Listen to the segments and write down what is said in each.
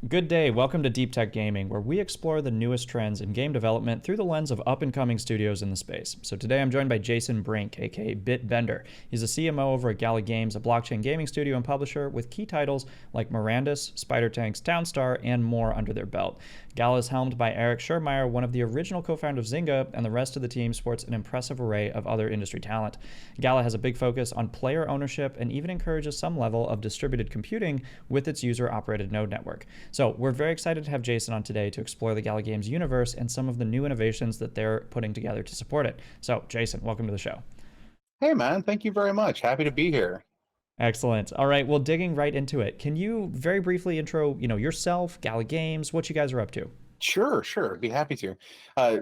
Good day. Welcome to Deep Tech Gaming, where we explore the newest trends in game development through the lens of up-and-coming studios in the space. So today I'm joined by Jason Brink, aka Bitbender. He's a CMO over at Gala Games, a blockchain gaming studio and publisher with key titles like Mirandus, Spider Tanks, Townstar, and more under their belt. Gala is helmed by Eric Schurmeyer, one of the original co-founders of Zynga, and the rest of the team sports an impressive array of other industry talent. Gala has a big focus on player ownership and even encourages some level of distributed computing with its user-operated node network. So we're very excited to have Jason on today to explore the Gala Games universe and some of the new innovations that they're putting together to support it. So Jason, welcome to the show. Hey man, thank you very much. Happy to be here. Excellent. All right, well, digging right into it, can you very briefly intro, yourself, Gala Games, what you guys are up to? Sure. Be happy to. Uh,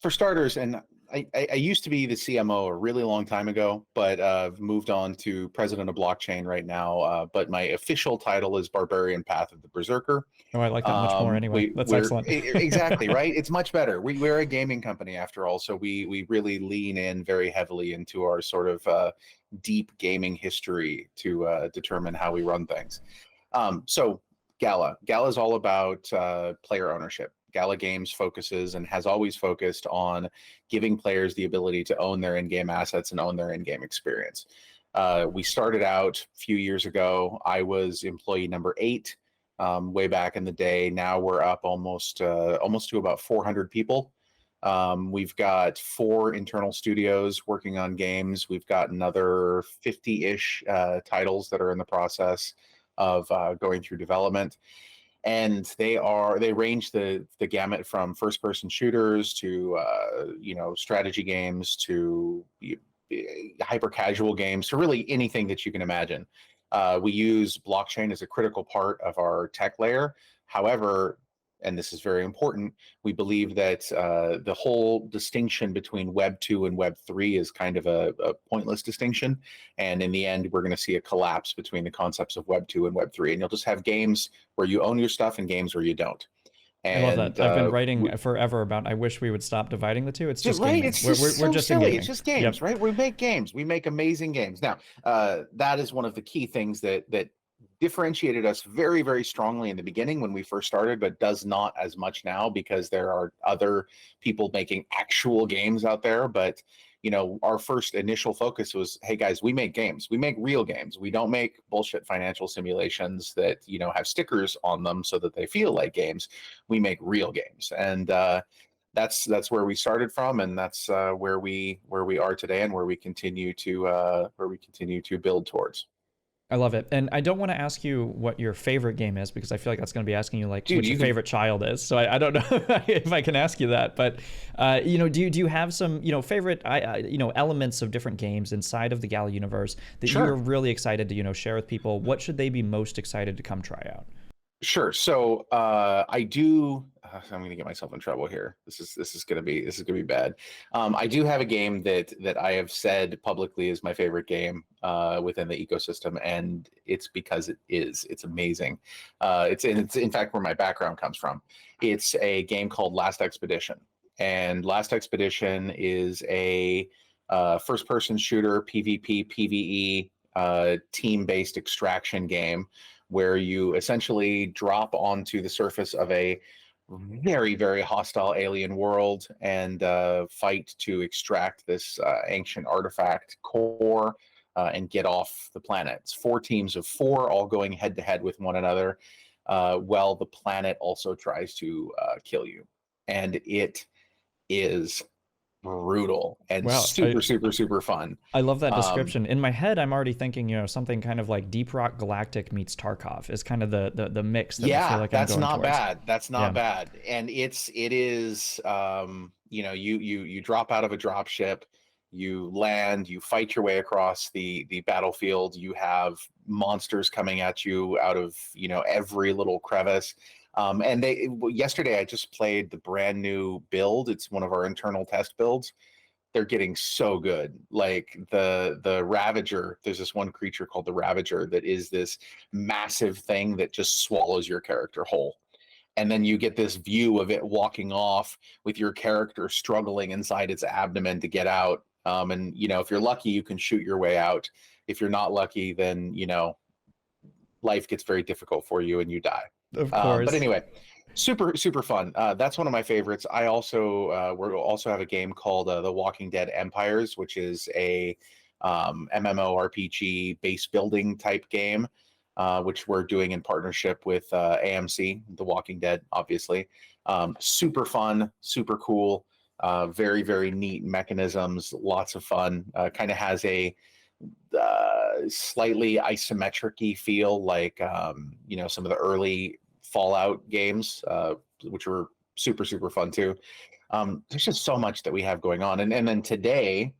for starters, and I used to be the CMO a really long time ago, but I've moved on to president of blockchain right now. But my official title is Barbarian Path of the Berserker. Oh, I like that much more anyway. That's excellent. Exactly right. It's much better. We're a gaming company after all, so we really lean in very heavily into our sort of deep gaming history to determine how we run things. So Gala is all about player ownership. Gala Games focuses and has always focused on giving players the ability to own their in-game assets and own their in-game experience. We started out a few years ago. I was employee number 8 way back in the day. Now we're up almost to about 400 people. We've got 4 internal studios working on games. We've got another 50-ish titles that are in the process of going through development. And they range the gamut from first person shooters to strategy games to hyper casual games to really anything that you can imagine. We use blockchain as a critical part of our tech layer. However, and this is very important, we believe that the whole distinction between Web 2 and Web 3 is kind of a pointless distinction. And in the end, we're going to see a collapse between the concepts of Web 2 and Web 3. And you'll just have games where you own your stuff and games where you don't. I love And that. I've been writing forever about I wish we would stop dividing the two. It's just right, gaming. it's just We're so just in silly. gaming. It's just games, Yep. right? We make games. We make amazing games. Now, that is one of the key things that differentiated us very, very strongly in the beginning when we first started, but does not as much now because there are other people making actual games out there. But our first initial focus was, hey guys, we make games. We make real games. We don't make bullshit financial simulations that have stickers on them so that they feel like games. We make real games, and that's where we started from, and that's where we are today, and where we continue to build towards. I love it. And I don't want to ask you what your favorite game is because I feel like that's going to be asking you like Dude, what your favorite child is. So I don't know if I can ask you that. But do you have some favorite elements of different games inside of the Gala universe that Sure. you're really excited to share with people? What should they be most excited to come try out? Sure. So I do. I'm going to get myself in trouble here. This is going to be bad. I do have a game that I have said publicly is my favorite game within the ecosystem, and it's because it is. It's amazing. It's in fact where my background comes from. It's a game called Last Expedition, and Last Expedition is a first-person shooter PvP PvE team-based extraction game where you essentially drop onto the surface of a very, very hostile alien world and fight to extract this ancient artifact core and get off the planet. It's 4 teams of 4 all going head to head with one another while the planet also tries to kill you. And it is brutal and Wow. super fun. I love that Um, description. In my head, I'm already thinking, something kind of like Deep Rock Galactic meets Tarkov is kind of the mix that I feel Yeah, like I'm that's going not towards. bad. That's not Yeah. bad. And it is you drop out of a drop ship, you land, you fight your way across the battlefield, you have monsters coming at you out of, every little crevice. And yesterday I just played the brand new build. It's one of our internal test builds. They're getting so good. Like the Ravager, there's this one creature called the Ravager that is this massive thing that just swallows your character whole. And then you get this view of it walking off with your character struggling inside its abdomen to get out. And if you're lucky, you can shoot your way out. If you're not lucky, then life gets very difficult for you and you die. Of But course. anyway, super fun. That's one of my favorites. I also we also have a game called The Walking Dead Empires, which is a MMORPG base building type game, which we're doing in partnership with AMC, The Walking Dead, obviously. Super fun, super cool, very neat mechanisms, lots of fun. Kind of has a slightly isometric-y feel, like some of the early Fallout games, which were super fun too. There's just so much that we have going on, and then today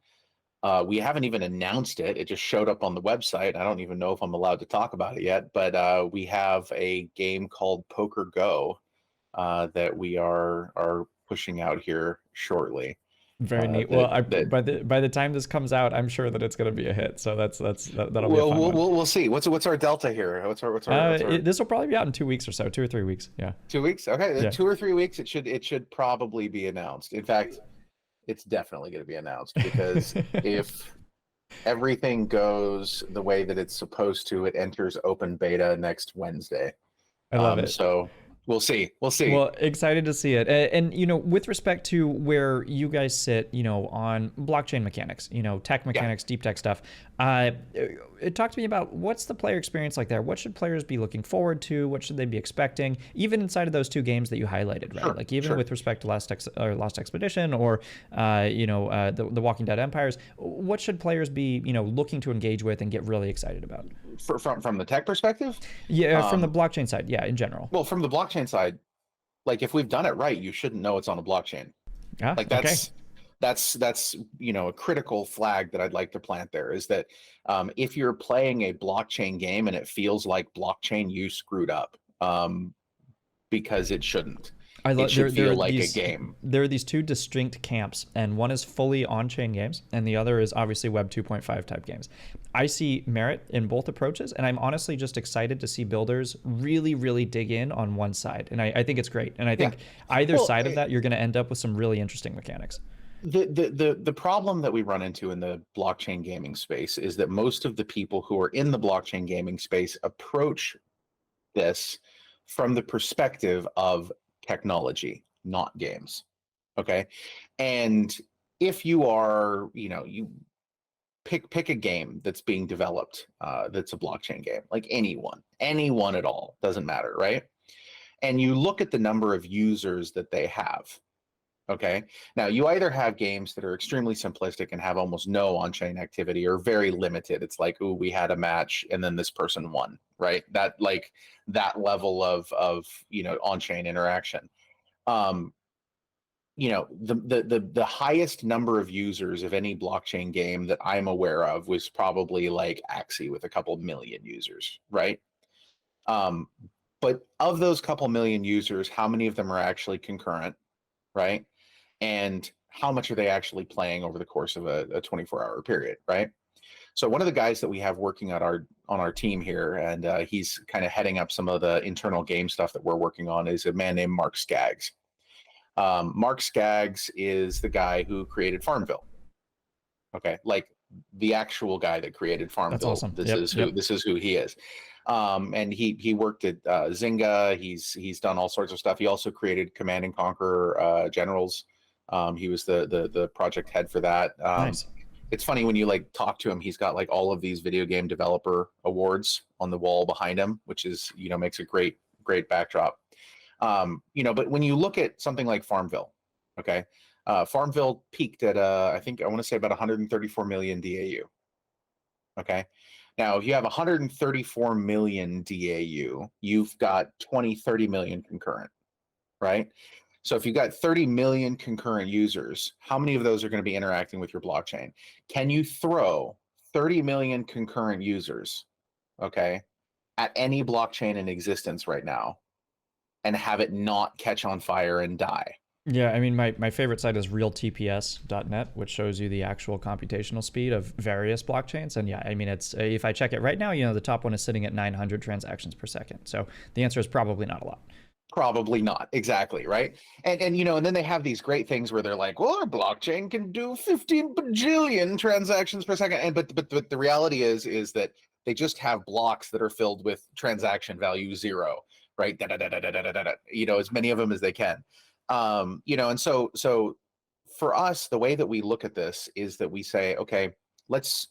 we haven't even announced it. It just showed up on the website. I don't even know if I'm allowed to talk about it yet, but we have a game called Poker Go that we are pushing out here shortly. Very neat. Well, That that by the time this comes out, I'm sure that it's going to be a hit. So that'll be a well, fun one. we'll see. What's our delta here? What's our This will probably be out in 2 weeks or so, 2 or 3 weeks. Yeah. 2 weeks? Okay, then Yeah. 2 or 3 weeks. It should probably be announced. In fact, it's definitely going to be announced, because if everything goes the way that it's supposed to, it enters open beta next Wednesday. I love it. So we'll see. We'll see. Well, excited to see it. And, with respect to where you guys sit, on blockchain mechanics, tech mechanics, deep tech stuff, talk to me about what's the player experience like there? What should players be looking forward to? What should they be expecting? Even inside of those two games that you highlighted, right? Sure, Like even sure. with respect to Lost Expedition or, the Walking Dead Empires, what should players be, looking to engage with and get really excited about? From the tech perspective, Yeah, from the blockchain side, yeah, in general. well, from the blockchain side, like if we've done it right, you shouldn't know it's on a blockchain. Ah, Like okay. that's a critical flag that I'd like to plant there, is that if you're playing a blockchain game and it feels like blockchain, you screwed up, because it shouldn't. I It love should feel like a game. there are these two distinct camps, and one is fully on-chain games, and the other is obviously Web 2.5 type games. I see merit in both approaches, and I'm honestly just excited to see builders really dig in on one side, and I think it's great. And I think either Well, side of that, you're going to end up with some really interesting mechanics. the problem that we run into in the blockchain gaming space is that most of the people who are in the blockchain gaming space approach this from the perspective of technology, not games. Okay. And if you are, you pick a game that's being developed, that's a blockchain game, like anyone at all, doesn't matter, right? And you look at the number of users that they have. Okay. Now, you either have games that are extremely simplistic and have almost no on-chain activity, or very limited. It's like, oh, we had a match and then this person won, right? That level of on-chain interaction. Um, the highest number of users of any blockchain game that I'm aware of was probably like Axie with a couple million users, right? Um, but of those couple million users, how many of them are actually concurrent, right? And how much are they actually playing over the course of a 24-hour period, right? So one of the guys that we have working on our team here, and he's kind of heading up some of the internal game stuff that we're working on, is a man named Mark Skaggs. Mark Skaggs is the guy who created Farmville. Okay, like the actual guy that created That's Farmville. awesome. This Yep, is yep. who he is. And he worked at Zynga. He's done all sorts of stuff. He also created Command and Conquer Generals. He was the project head for that. Nice. It's funny when you like talk to him, he's got like all of these video game developer awards on the wall behind him, which is, makes a great backdrop. But when you look at something like Farmville, okay, Farmville peaked at I think I want to say about 134 million DAU. Okay. Now, if you have 134 million DAU, you've got 30 million concurrent, right? So if you've got 30 million concurrent users, how many of those are going to be interacting with your blockchain? Can you throw 30 million concurrent users, okay, at any blockchain in existence right now and have it not catch on fire and die? Yeah, I mean, my favorite site is realtps.net, which shows you the actual computational speed of various blockchains. And yeah, I mean, it's if I check it right now, the top one is sitting at 900 transactions per second. So the answer is probably not a lot. Probably not. Exactly, right? And and then they have these great things where they're like, well, our blockchain can do 15 bajillion transactions per second. And but the reality is that they just have blocks that are filled with transaction value 0, right? Da, da, da, da, da, da, da, da, as many of them as they can. And so for us, the way that we look at this is that we say, okay, let's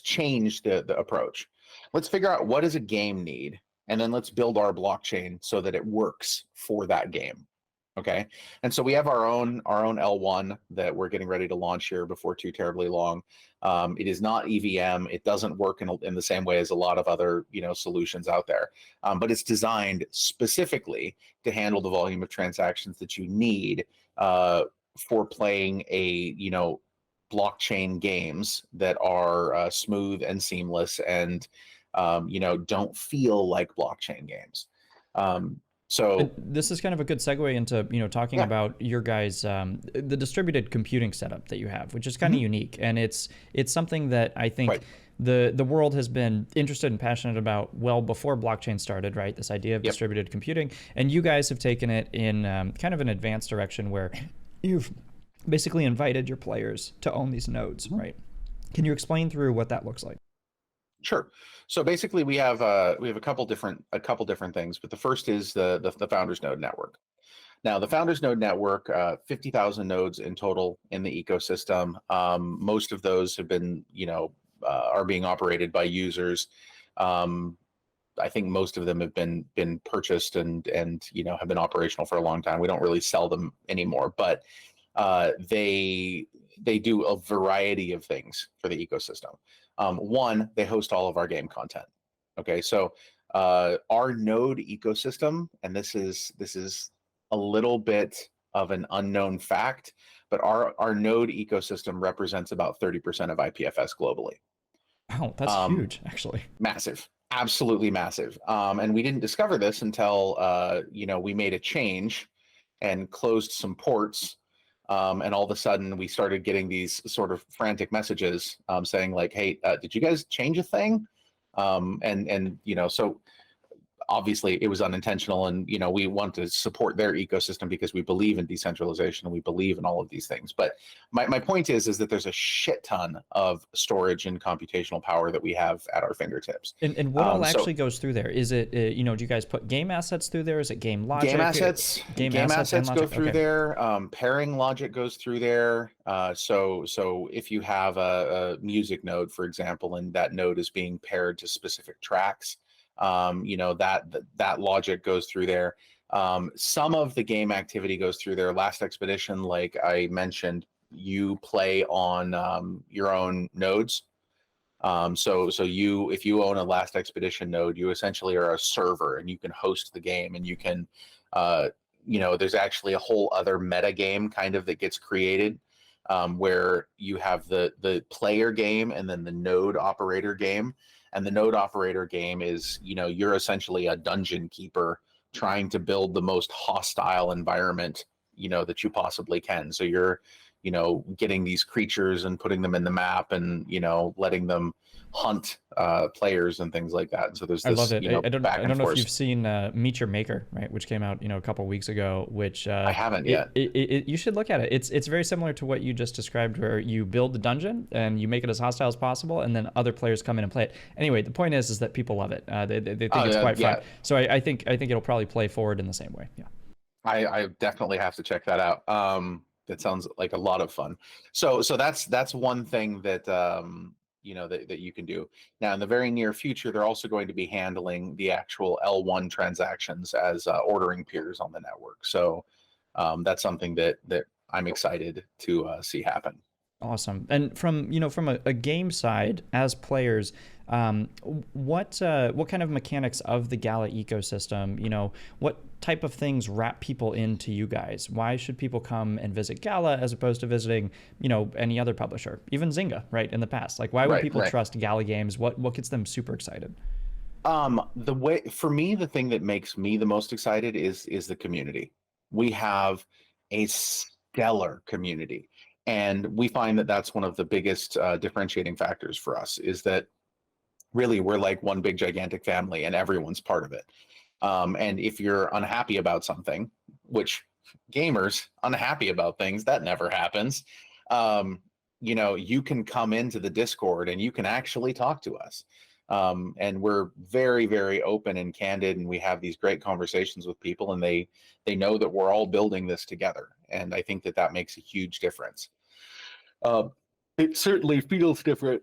change the approach. Let's figure out what does a game need, and then let's build our blockchain so that it works for that game. Okay. And so we have our own L1 that we're getting ready to launch here before too terribly long. It is not EVM. It doesn't work in the same way as a lot of other solutions out there, but it's designed specifically to handle the volume of transactions that you need for playing blockchain games that are smooth and seamless and don't feel like blockchain games. And So this is kind of a good segue into talking yeah. about your guys the distributed computing setup that you have, which is kind of Mm-hmm. unique, and it's something that I think Right. the world has been interested and passionate about well before blockchain started, right? This idea of Yep. distributed computing, and you guys have taken it in kind of an advanced direction where you've basically invited your players to own these nodes, right? Can you explain through what that looks like? Sure. So basically, we have a couple different things, but the first is the Founders Node network. Now, the Founders Node network, 50,000 nodes in total in the ecosystem. Most of those have been, are being operated by users. Um, I think most of them have been purchased and have been operational for a long time. We don't really sell them anymore, but they do a variety of things for the ecosystem. One, they host all of our game content. Okay, so our node ecosystem, and this is a little bit of an unknown fact, but our node ecosystem represents about 30% of IPFS globally. Wow, that's Um, huge, actually. Massive, absolutely massive. And we didn't discover this until we made a change and closed some ports. And all of a sudden, we started getting these sort of frantic messages saying like, "Hey, did you guys change a thing?" So obviously it was unintentional, and we want to support their ecosystem because we believe in decentralization and we believe in all of these things. But my point is that there's a shit ton of storage and computational power that we have at our fingertips. And what all So actually goes through there? Is it, do you guys put game assets through there? Is it game game logic? assets Game game assets and assets go logic? through Okay. there. Pairing logic goes through there. So if you have a music node, for example, and that node is being paired to specific tracks, that logic goes through there. Some of the game activity goes through there. Last Expedition, like I mentioned, you play on your own nodes. So if you own a Last Expedition node, you essentially are a server, and you can host the game, and you can, there's actually a whole other meta game kind of that gets created, where you have the player game and then the node operator game. And the node operator game is, you're essentially a dungeon keeper trying to build the most hostile environment, that you possibly can. So you're, getting these creatures and putting them in the map, and letting them hunt players and things like that. And so there's I love this, it. I don't back I and don't know if forth. you've seen Meet Your Maker, right, which came out a couple weeks ago. Which I haven't yet. you should look at it. It's very similar to what you just described, where you build the dungeon and you make it as hostile as possible, and then other players come in and play it. Anyway, the point is that people love it. They think it's quite fun. Yeah, So I think it'll probably play forward in the same way. Yeah. I definitely have to check that out. That sounds like a lot of fun. So that's one thing that that you can do. Now, in the very near future, they're also going to be handling the actual L1 transactions as ordering peers on the network. So that's something that I'm excited to see happen. Awesome. And from from a game side, as players, what kind of mechanics of the Gala ecosystem? What type of things wrap people into you guys? Why should people come and visit Gala as opposed to visiting any other publisher, even Zynga, right? In the past, like why would people Right. trust Gala Games? What gets them super excited? The way for me, the thing that makes me the most excited is the community. We have a stellar community, and we find that that's one of the biggest differentiating factors for us, is that really we're like one big gigantic family, and everyone's part of it. And if you're unhappy about something, which gamers unhappy about things, that never happens, you can come into the Discord and you can actually talk to us. And we're very, very open and candid, and we have these great conversations with people, and they know that we're all building this together. And I think that that makes a huge difference. It certainly feels different,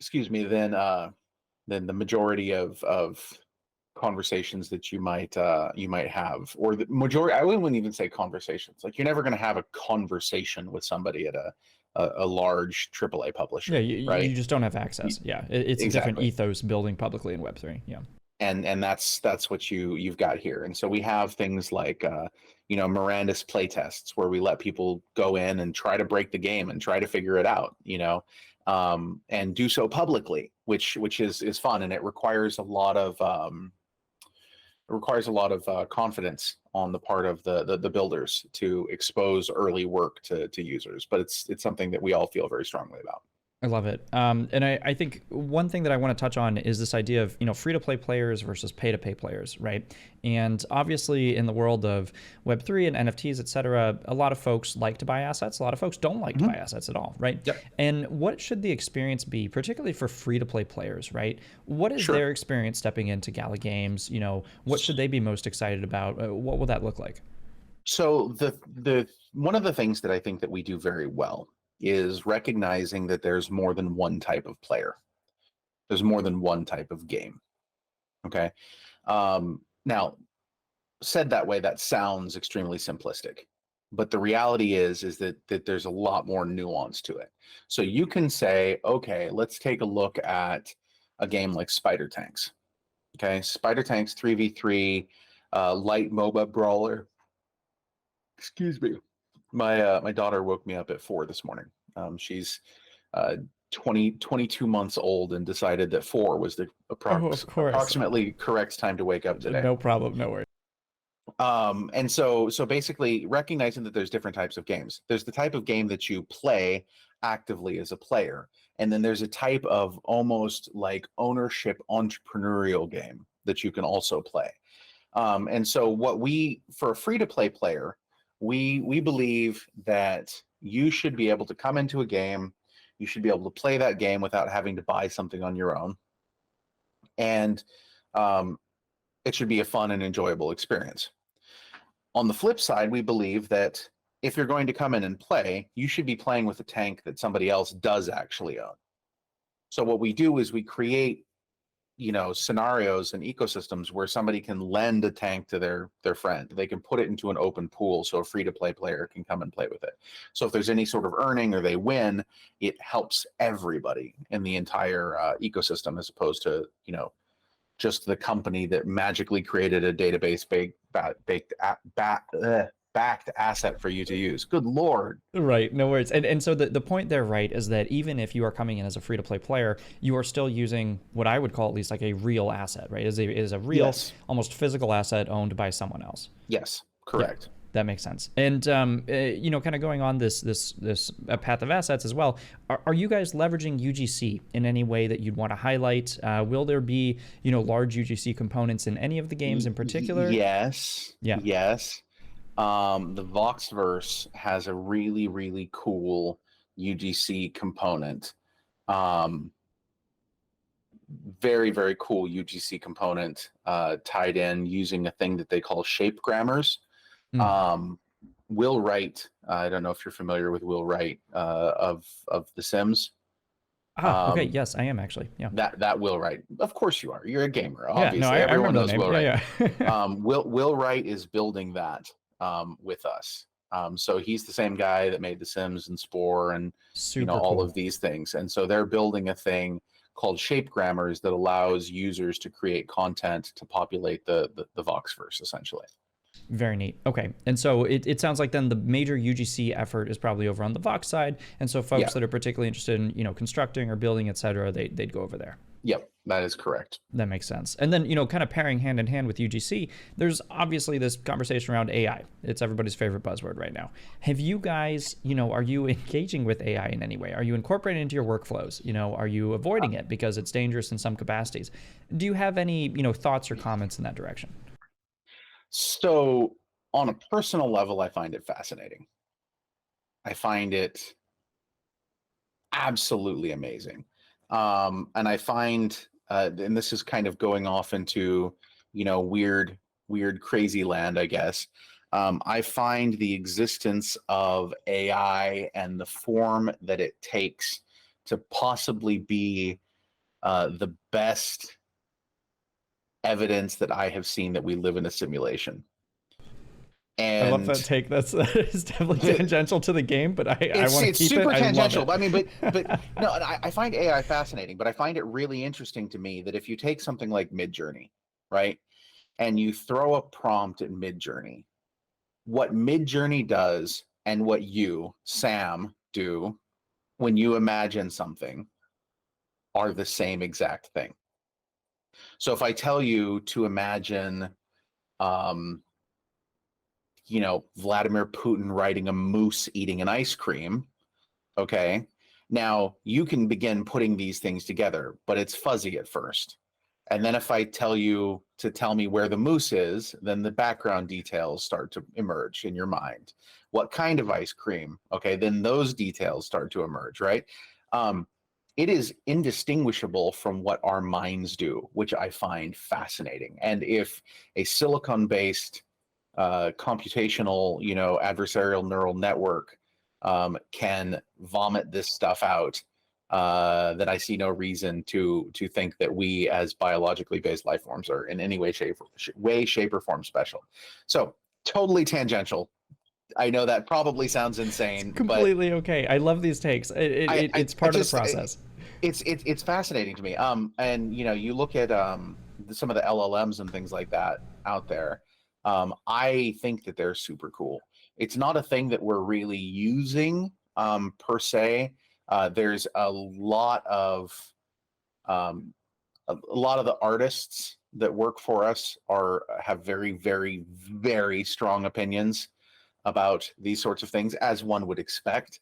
excuse me, than the majority of conversations that you might have, or the majority. I wouldn't even say conversations. Like, you're never going to have a conversation with somebody at a large AAA publisher, Yeah, right? you just don't have access. Yeah, it's a different Exactly. ethos building publicly in Web3. Yeah. And that's what you've got here. And so we have things like Miranda's play tests, where we let people go in and try to break the game and try to figure it out, and do so publicly, which is fun, and it requires a lot of confidence on the part of the builders to expose early work to users. But it's something that we all feel very strongly about. I love it. And I think one thing that I want to touch on is this idea of, free-to-play players versus pay-to-pay players, right? And obviously in the world of Web3 and NFTs, et cetera, a lot of folks like to buy assets. A lot of folks don't like to buy assets at all, right? Yep. And what should the experience be, particularly for free-to-play players, right? What is Sure. their experience stepping into Gala Games? What should they be most excited about? What will that look like? So the one of the things that I think that we do very well is recognizing that there's more than one type of player. There's more than one type of game. Okay. Now, said that way, that sounds extremely simplistic, but the reality is that there's a lot more nuance to it. So you can say, okay, let's take a look at a game like Spider Tanks. Okay, Spider Tanks 3v3, light MOBA brawler. Excuse me. My daughter woke me up at 4 this morning. She's uh, 22 months old, and decided that 4 was the Oh, of course. approximately correct time to wake up today. No problem. No worries. And so basically recognizing that there's different types of games. There's the type of game that you play actively as a player, and then there's a type of almost like ownership entrepreneurial game that you can also play. And so for a free to play player, we believe that you should be able to come into a game, you should be able to play that game without having to buy something on your own, and it should be a fun and enjoyable experience. On the flip side, we believe that if you're going to come in and play, you should be playing with a tank that somebody else does actually own. So what we do is we create scenarios and ecosystems where somebody can lend a tank to their friend. They can put it into an open pool, so a free to play player can come and play with it. So if there's any sort of earning or they win, it helps everybody in the entire ecosystem, as opposed to just the company that magically created a database backed asset for you to use. Good Lord. Right, no worries. And so the point there, right, is that even if you are coming in as a free to play player, you are still using what I would call at least like a real asset, right? It is a real, Yes. almost physical asset owned by someone else. Yes, correct. Yeah, that makes sense. And kind of going on this path of assets as well. Are you guys leveraging UGC in any way that you'd want to highlight? Will there be large UGC components in any of the games in particular? Yes. Yeah. Yes. The Voxverse has a really, really cool UGC component. Very, very cool UGC component tied in using a thing that they call shape grammars. Will Wright, I don't know if you're familiar with Will Wright of The Sims. Okay. Yes, I am actually. Yeah. That Will Wright. Of course you are. You're a gamer. Yeah. Obviously, No, I everyone remember knows the name. Will Wright. Yeah. Will Wright is building that with us. So he's the same guy that made The Sims and Spore and Super all cool. of these things. And so they're building a thing called shape grammars that allows users to create content to populate the Voxverse, essentially. Very neat. Okay. And so it sounds like then the major UGC effort is probably over on the Vox side. And so folks that are particularly interested in, constructing or building, et cetera, they'd go over there. Yep, that is correct. That makes sense. And then, kind of pairing hand in hand with UGC, there's obviously this conversation around AI. It's everybody's favorite buzzword right now. Have you guys, are you engaging with AI in any way? Are you incorporating it into your workflows? Are you avoiding it because it's dangerous in some capacities? Do you have any, thoughts or comments in that direction? So on a personal level, I find it fascinating. I find it absolutely amazing. And I find and this is kind of going off into, weird, crazy land, I guess. I find the existence of AI and the form that it takes to possibly be the best evidence that I have seen that we live in a simulation. I love And that take. That is definitely tangential to the game, but I want to it's keep it. super I love tangential. it. I mean, but no, I find AI fascinating, but I find it really interesting to me that if you take something like Midjourney, right, and you throw a prompt at Midjourney, what Midjourney does and what you, Sam, do when you imagine something are the same exact thing. So if I tell you to imagine, um, Vladimir Putin riding a moose eating an ice cream, okay, now you can begin putting these things together, but it's fuzzy at first. And then if I tell you to tell me where the moose is, then the background details start to emerge in your mind. What kind of ice cream? Okay, then those details start to emerge, right? It is indistinguishable from what our minds do, which I find fascinating. And if a silicon-based computational, adversarial neural network can vomit this stuff out, then I see no reason to think that we, as biologically based life forms, are in any way, shape, or form special. So totally tangential. I know that probably sounds insane, but Completely okay. I love these takes. It's part of the process. It's fascinating to me. And you look at some of the LLMs and things like that out there. I think that they're super cool. It's not a thing that we're really using per se. There's a lot of the artists that work for us have very, very, very strong opinions about these sorts of things, as one would expect.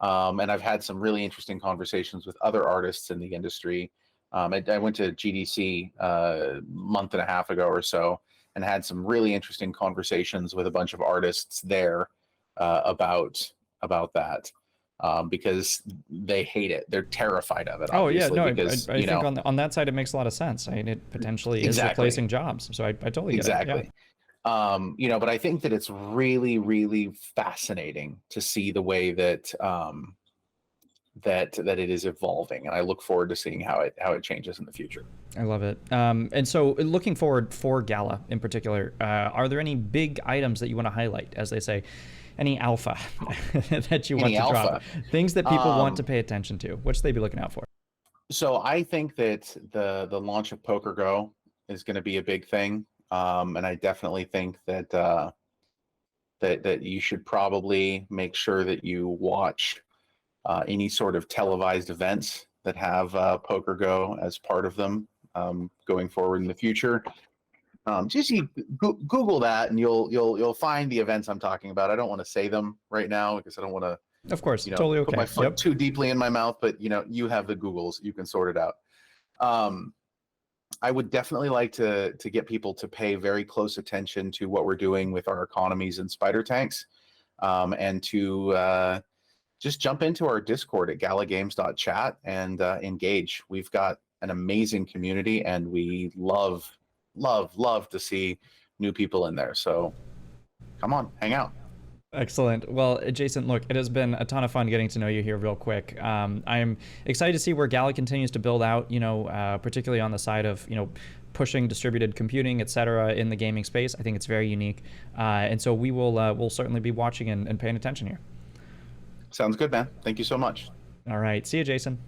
And I've had some really interesting conversations with other artists in the industry. I went to GDC a month and a half ago or so, and had some really interesting conversations with a bunch of artists there about that, because they hate it. They're terrified of it, Oh yeah, obviously, no, because I think on that side it makes a lot of sense. I mean, it potentially is exactly, replacing jobs, so I totally get it. Yeah. exactly. But I think that it's really, really fascinating to see the way that that it is evolving, and I look forward to seeing how it changes in the future. I love it. And so, looking forward for Gala in particular, are there any big items that you want to highlight, as they say? Any alpha that you want Any to drop? alpha? Things that people want to pay attention to. What should they be looking out for? So I think that the launch of Poker Go is going to be a big thing, and I definitely think that that you should probably make sure that you watch any sort of televised events that have Poker Go as part of them, going forward in the future. Just Google that, and you'll find the events I'm talking about. I don't want to say them right now because I don't want to, Of course, totally okay. put my foot too deeply in my mouth. But you have the Googles, you can sort it out. I would definitely like to get people to pay very close attention to what we're doing with our economies and spider tanks, and to just jump into our Discord at galagames.chat and engage. We've got an amazing community, and we love to see new people in there. So come on, hang out. Excellent. Well, Jason, look, it has been a ton of fun getting to know you here real quick. I'm excited to see where Gala continues to build out, particularly on the side of, pushing distributed computing, et cetera, in the gaming space. I think it's very unique. And so we'll certainly be watching and paying attention here. Sounds good, man. Thank you so much. All right. See you, Jason.